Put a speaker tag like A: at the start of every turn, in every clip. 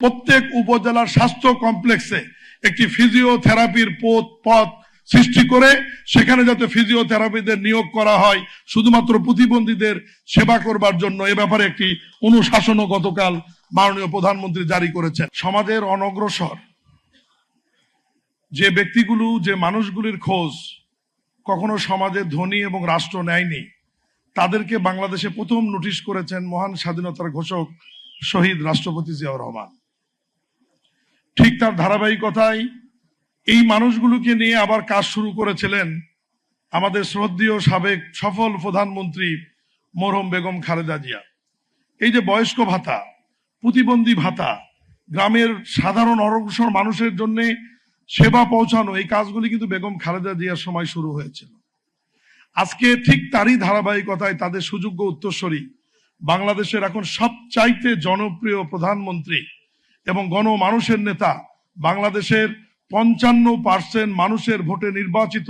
A: প্রত্যেক উপজেলার স্বাস্থ্য কমপ্লেক্সে একটি ফিজিওথেরাপির পথ সৃষ্টি করে সেখানে যাতে ফিজিওথেরাপিদের নিয়োগ করা হয় শুধুমাত্র প্রতিবন্ধীদের সেবা করবার জন্য, এ ব্যাপারে একটি অনুশাসনও গতকাল মাননীয় প্রধানমন্ত্রী জারি করেছেন। সমাজের অনগ্রসর যে ব্যক্তিগুলো, যে মানুষগুলির খোঁজ কখনো সমাজের ধনী এবং রাষ্ট্র নেয়নি, তাদেরকে বাংলাদেশে প্রথম নোটিশ করেছেন মহান স্বাধীনতার ঘোষক শহীদ রাষ্ট্রপতি জিয়াউর রহমান। ঠিক তার ধারাবাহিকতায় এই মানুষগুলোকে নিয়ে আবার কাজ শুরু করেছিলেন আমাদের শ্রদ্ধেয় সাবেক সফল প্রধানমন্ত্রী মরহুম বেগম খালেদা জিয়া। এই যে বয়স্ক ভাতা, প্রতিবন্ধী ভাতা, গ্রামের সাধারণ অগ্রসর মানুষের জন্য সেবা পৌঁছানো, এই কাজগুলি কিন্তু বেগম খালেদা জিয়ার সময় শুরু হয়েছিল। আজকে ঠিক তারই ধারাবাহিকতায় তাদের সুযোগ্য উত্তরসূরি বাংলাদেশের এখন সবচাইতে জনপ্রিয় প্রধানমন্ত্রী এবং গণমানুষের নেতা, বাংলাদেশের 55% মানুষের ভোটে নির্বাচিত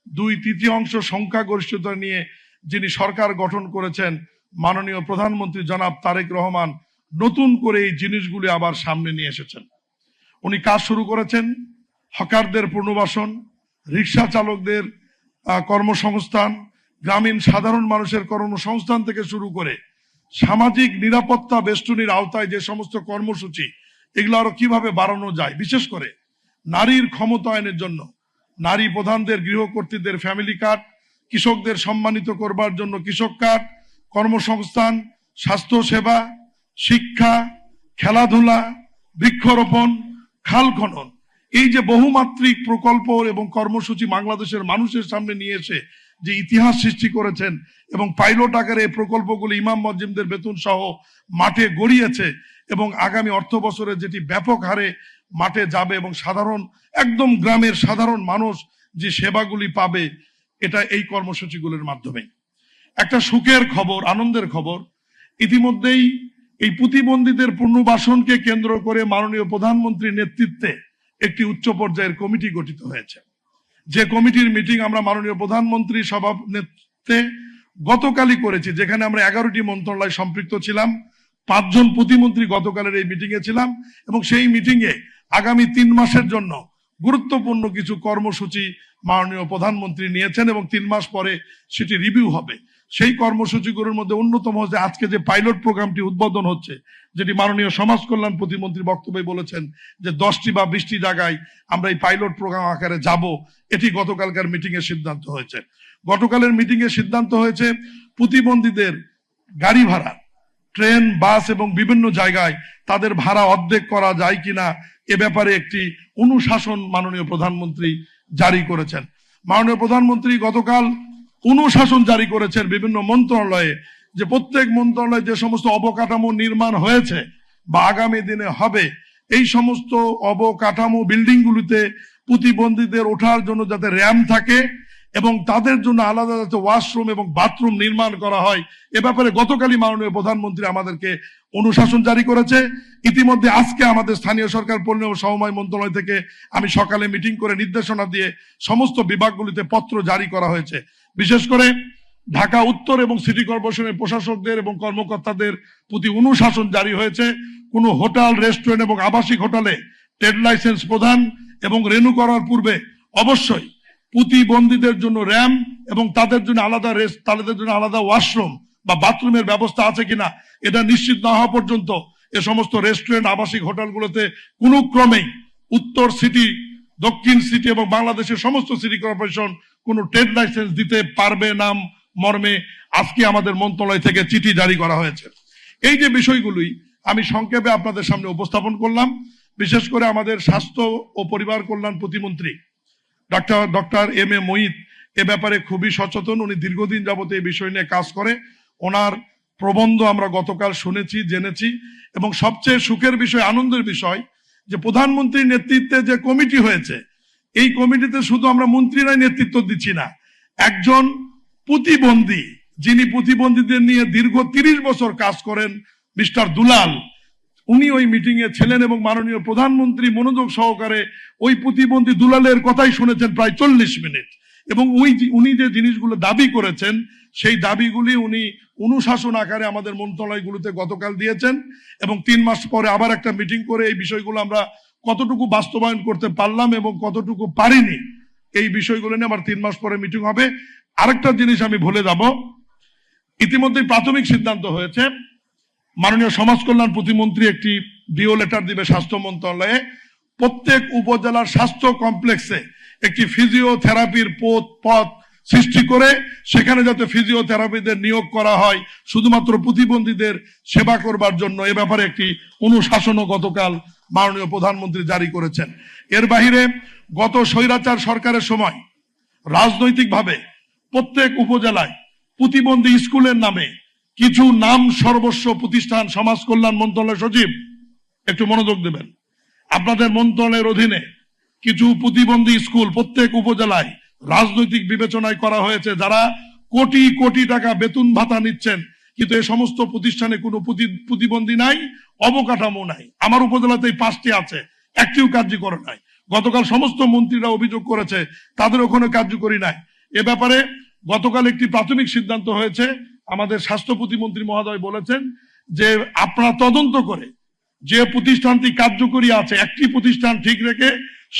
A: 2/3 সংখ্যাগরিষ্ঠতা নিয়ে যিনি সরকার গঠন করেছেন মাননীয় প্রধানমন্ত্রী জনাব তারেক রহমান, নতুন করে এই জিনিসগুলি আবার সামনে নিয়ে এসেছেন। উনি কাজ শুরু করেছেন হকারদের পুনর্বাসন, রিক্সা চালকদের কর্মসংস্থান, গ্রামীণ সাধারণ মানুষের কর্মসংস্থান থেকে শুরু করে সামাজিক নিরাপত্তা বেষ্টনীর আওতায় যে সমস্ত কর্মসূচি, এগুলো আরো কিভাবে বাড়ানো যায়, বিশেষ করে নারীর ক্ষমতায়নের জন্য নারী প্রধানদের, গৃহকর্ত্রীদের ফ্যামিলি কার্ড, কৃষকদের সম্মানিত করবার জন্য কৃষক কার্ড, কর্মসংস্থান, স্বাস্থ্য সেবা, শিক্ষা, খেলাধুলা, বৃক্ষরোপণ, খাল খনন, এই যে বহুমাত্রিক প্রকল্প এবং কর্মসূচি বাংলাদেশের মানুষের সামনে নিয়ে এসে যে ইতিহাস সৃষ্টি করেছেন এবং পাইলট আকারে এই প্রকল্পগুলি ইমাম মসজিদদের বেতন সহ মাঠে গড়িয়েছে এবং আগামী অর্থ বছরে যেটি ব্যাপক হারে মাঠে যাবে এবং সাধারণ একদম গ্রামের সাধারণ মানুষ যে সেবাগুলি পাবে, এটা এই কর্মসূচিগুলোর মাধ্যমে। একটা সুখের খবর, আনন্দের খবর, ইতিমধ্যেই এই প্রতিবন্ধীদের পুনর্বাসনকে কেন্দ্র করে মাননীয় প্রধানমন্ত্রীর নেতৃত্বে একটি উচ্চ পর্যায়ের কমিটি গঠিত হয়েছে। যে কমিটির মিটিং আমরা মাননীয় প্রধানমন্ত্রী সভাপতিত্বে গতকালই করেছি, যেখানে আমরা 11টি মন্ত্রণালয় সম্পৃক্ত ছিলাম, 5 জন প্রতিমন্ত্রী গতকালের এই মিটিং এ ছিলাম এবং সেই মিটিং এ আগামী 3 মাসের জন্য গুরুত্বপূর্ণ কিছু কর্মসূচি মাননীয় প্রধানমন্ত্রী নিয়েছেন এবং 3 মাস পরে সেটি রিভিউ হবে। সেই কর্মসূচিগুলোর মধ্যে অন্যতম হচ্ছে আজকে যে পাইলট প্রোগ্রামটি উদ্বোধন হচ্ছে, যেটি মাননীয় সমাজ কল্যাণ প্রতিমন্ত্রী বক্তব্যে বলেছেন যে 10টি বা 20টি জায়গায় আমরা এই পাইলট প্রোগ্রাম আকারে যাব, এটি গতকালকার মিটিং এর সিদ্ধান্ত হয়েছে। গতকালের মিটিং এর সিদ্ধান্ত হয়েছে প্রতিবন্ধীদের গাড়ি ভাড়া, ট্রেন, বাস এবং বিভিন্ন জায়গায় তাদের ভাড়া অর্ধেক করা যায় কিনা, এ ব্যাপারে একটি অনুশাসন মাননীয় প্রধানমন্ত্রী জারি করেছেন। মাননীয় প্রধানমন্ত্রী গতকাল অনুশাসন জারি করেছেন বিভিন্ন মন্ত্রণালয়ে, যে প্রত্যেক মন্ত্রণালয়ে যে সমস্ত অবকাঠামো নির্মাণ হয়েছে বা আগামী দিনে হবে, এই সমস্ত অবকাঠামো বিল্ডিংগুলিতে প্রতিবন্ধীদের ওঠার জন্য যাতে র্যাম্প থাকে এবং তাদের জন্য আলাদা যাতে ওয়াশরুম এবং বাথরুম নির্মাণ করা হয়, এ ব্যাপারে গতকালই মাননীয় প্রধানমন্ত্রী আমাদেরকে অনুশাসন জারি করেছে। ইতিমধ্যে আজকে আমাদের স্থানীয় সরকার পণ্য ও সমবায় মন্ত্রণালয় থেকে আমি সকালে মিটিং করে নির্দেশনা দিয়ে সমস্ত বিভাগগুলিতে পত্র জারি করা হয়েছে। বিশেষ করে ঢাকা উত্তর এবং সিটি কর্পোরেশনের প্রশাসকদের এবং কর্মকর্তাদের প্রতি অনুশাসন জারি হয়েছে, কোনো হোটেল, রেস্টুরেন্ট এবং আবাসিক হোটেলে ট্রেড লাইসেন্স প্রদান এবং রেনু করার পূর্বে অবশ্যই প্রতিবন্ধীদের জন্য র্যাম্প এবং তাদের জন্য আলাদা ওয়াশরুম বা বাথরুমের ব্যবস্থা আছে কিনা এটা নিশ্চিত না হওয়া পর্যন্ত এ সমস্ত রেস্টুরেন্ট, আবাসিক হোটেলগুলোতে কোনো ক্রমেই উত্তর সিটি, দক্ষিণ সিটি এবং বাংলাদেশের সমস্ত সিটি কর্পোরেশন কোনো ট্রেড লাইসেন্স দিতে পারবে না মর্মে আজকে আমাদের মন্ত্রণালয় থেকে চিঠি জারি করা হয়েছে। এই যে বিষয়গুলি আমি সংক্ষেপে আপনাদের সামনে উপস্থাপন করলাম। বিশেষ করে আমাদের স্বাস্থ্য ও পরিবার কল্যাণ প্রতিমন্ত্রী ডক্টর এম এ মঈদ এ ব্যাপারে খুবই সচেতন। উনি দীর্ঘদিন যাবত এই বিষয় নিয়ে কাজ করে, ওনার প্রবন্ধ আমরা গতকাল শুনেছি, জেনেছি এবং সবচেয়ে সুখের বিষয়, আনন্দের বিষয় যে প্রধানমন্ত্রীর নেতৃত্বে যে কমিটি হয়েছে, এই কমিটিতে শুধু আমরা মন্ত্রীরাই নেতৃত্ব দিচ্ছি না, একজন প্রতিবন্ধী, যিনি প্রতিবন্ধীদের নিয়ে দীর্ঘ 30 বছর কাজ করেন, মিস্টার দুলাল, উনি ওই মিটিং এ ছিলেন এবং মাননীয় প্রধানমন্ত্রী মনোযোগ সহকারে ওই প্রতিবন্ধী দুলালের কথাই শুনেছেন প্রায় 40 মিনিট এবং উনি যে জিনিসগুলো দাবি করেছেন সেই দাবিগুলি উনি অনুশাসন আকারে আমাদের মন্ত্রণালয়গুলোতে গতকাল দিয়েছেন এবং 3 মাস পরে আবার একটা মিটিং করে এই বিষয়গুলো আমরা কতটুকু বাস্তবায়ন করতে পারলাম এবং কতটুকু পারিনি এই বিষয়গুলো নিয়ে আবার 3 মাস পরে মিটিং হবে। আরেকটা জিনিস আমি ভুলে যাব, ইতিমধ্যে প্রাথমিক সিদ্ধান্ত হয়েছে, মাননীয় সমাজ কল্যাণ প্রতিমন্ত্রী একটি ডিও লেটার দিবে স্বাস্থ্য মন্ত্রণালয়ে, প্রত্যেক উপজেলার স্বাস্থ্য কমপ্লেক্সে একটি ফিজিওথেরাপির পথ সৃষ্টি করে সেখানে যাতে ফিজিওথেরাপিদের নিয়োগ করা হয় শুধুমাত্র প্রতিবন্ধীদের সেবা করবার জন্য। এ ব্যাপারে একটি অনুশাসনও গতকাল মাননীয় প্রধানমন্ত্রী জারি করেছেন। এর বাহিরে গত স্বৈরাচার সরকারের সময় রাজনৈতিকভাবে প্রত্যেক উপজেলায় প্রতিবন্ধী স্কুলের নামে কিছু নাম সর্বস্ব প্রতিষ্ঠান, সমাজ কল্যাণ মন্ত্রণালয় সচিব একটু মনোযোগ দেবেন, আপনাদের মন্ত্রণালয়ের অধীনে কিছু প্রতিবন্ধী স্কুল প্রত্যেক উপজেলায় রাজনৈতিক বিবেচনায় করা হয়েছে, যারা কোটি কোটি টাকা বেতন ভাতা নিচ্ছেন কিন্তু এই সমস্ত প্রতিষ্ঠানে কোনো প্রতিবন্ধী নাই, অবকাঠামো নাই। আমার উপজেলাতেই 5টি আছে, একটিও কার্যকর নাই। গতকাল সমস্ত মন্ত্রীরা অভিযোগ করেছে তাদের ওখানে কার্যকরী নাই। এ ব্যাপারে গতকাল একটি প্রাথমিক সিদ্ধান্ত হয়েছে, আমাদের স্বাস্থ্য প্রতিমন্ত্রী মহোদয় বলেছেন যে আপনারা তদন্ত করে যে প্রতিষ্ঠানটি কার্যকরী আছে একটি প্রতিষ্ঠান ঠিক রেখে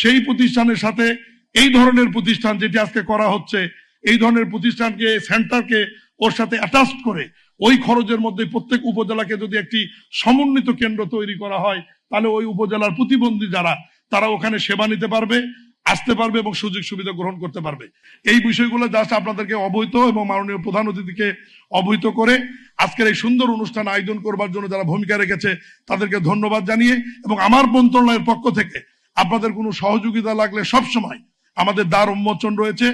A: সেই প্রতিষ্ঠানের সাথে এই ধরনের প্রতিষ্ঠান যেটি আজকে করা হচ্ছে এই ধরনের প্রতিষ্ঠানকে, সেন্টারকে ওর সাথে অ্যাটাচ করে ওই খরচের মধ্যে প্রত্যেক উপজেলাকে যদি একটি সমন্বিত কেন্দ্র তৈরি করা হয় তাহলে ওই উপজেলার প্রতিবন্ধী যারা তারা ওখানে সেবা নিতে পারবে, আসতে পারবে এবং সুযোগ সুবিধা গ্রহণ করতে পারবে। এই বিষয়গুলো জাস্ট আপনাদেরকে অবহিত এবং মাননীয় প্রধান অতিথিকে অবহিত করে আজকের এই সুন্দর অনুষ্ঠান আয়োজন করবার জন্য যারা ভূমিকা রেখেছে তাদেরকে ধন্যবাদ জানিয়ে, এবং আমার মন্ত্রণালয়ের পক্ষ থেকে আপনাদের কোনো সহযোগিতা লাগলে সবসময় আমাদের দ্বার উন্মোচন রয়েছে।